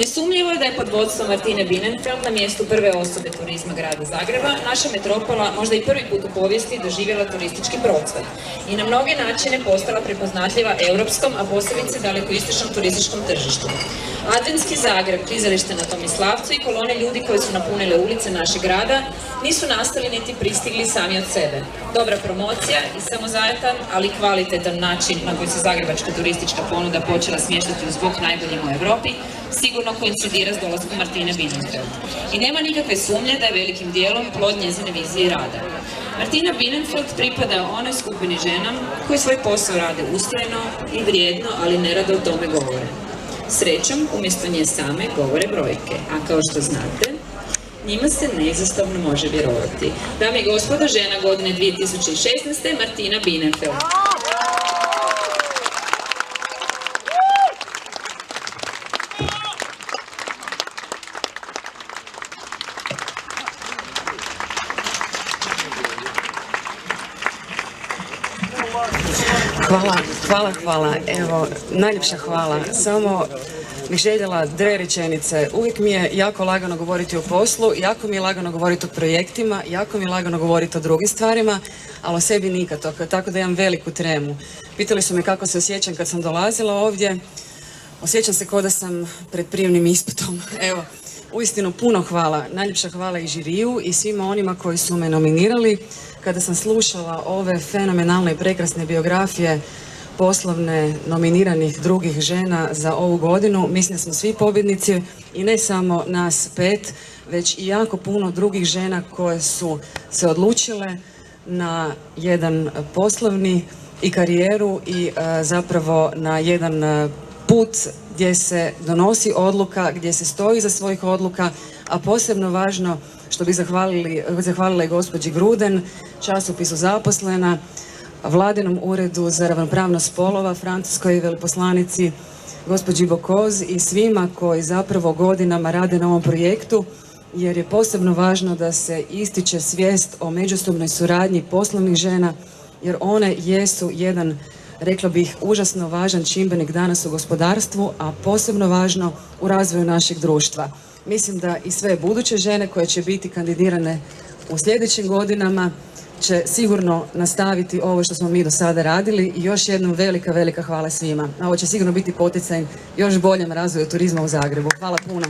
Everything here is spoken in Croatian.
Nesumnjivo je da je pod vodstvom Martine Bienenfeld na mjestu prve osobe turizma grada Zagreba naša metropola možda i prvi put u povijesti doživjela turistički procvat i na mnoge načine postala prepoznatljiva europskom, a posebice dalekoistočnom turističkom tržištu. Adventski Zagreb, klizalište na Tomislavcu i kolone ljudi koji su napunile ulice našeg grada nisu nastali niti pristigli sami od sebe. Dobra promocija i samozajatan, ali kvalitetan način na koji se zagrebačka turistička ponuda počela smještati uz bok najboljim u Europi sigurno koincidira s dolaskom Martine Bienenfeld. I nema nikakve sumnje da je velikim dijelom plod njezine vizije i rada. Martina Bienenfeld pripada onoj skupini žena koji svoj posao rade ustrajno i vrijedno, ali nerado o tome govore. Srećom, umjesto nje same govore brojke, a kao što znate, njima se neizostavno može vjerovati. Dame i gospodo, žena godine 2016. Martina Bienenfeld. Hvala. Evo, najljepša hvala. Samo bih željela dve rečenice. Uvijek mi je jako lagano govoriti o poslu, jako mi je lagano govoriti o projektima, jako mi je lagano govoriti o drugim stvarima, ali o sebi nikad, tako da imam veliku tremu. Pitali su me kako se osjećam kad sam dolazila ovdje. Osjećam se kao da sam pred prijemnim ispitom. Evo, uistinu puno hvala. Najljepša hvala i žiriju i svima onima koji su me nominirali. Kada sam slušala ove fenomenalne i prekrasne biografije poslovne nominiranih drugih žena za ovu godinu, mislim da smo svi pobjednici i ne samo nas 5, već i jako puno drugih žena koje su se odlučile na jedan poslovni i karijeru i zapravo na jedan put gdje se donosi odluka, gdje se stoji iza svojih odluka, a posebno važno što bih zahvalila i gospođi Gruden, časopisu Zaposlena, Vladinom uredu za ravnopravnost spolova, francuskoj veleposlanici, gospođi Bokoz i svima koji zapravo godinama rade na ovom projektu, jer je posebno važno da se ističe svijest o međusobnoj suradnji poslovnih žena, jer one jesu jedan, rekla bih, užasno važan čimbenik danas u gospodarstvu, a posebno važno u razvoju našeg društva. Mislim da i sve buduće žene koje će biti kandidirane u sljedećim godinama će sigurno nastaviti ovo što smo mi do sada radili i još jednom velika hvala svima. Ovo će sigurno biti poticaj još boljem razvoju turizma u Zagrebu. Hvala puno.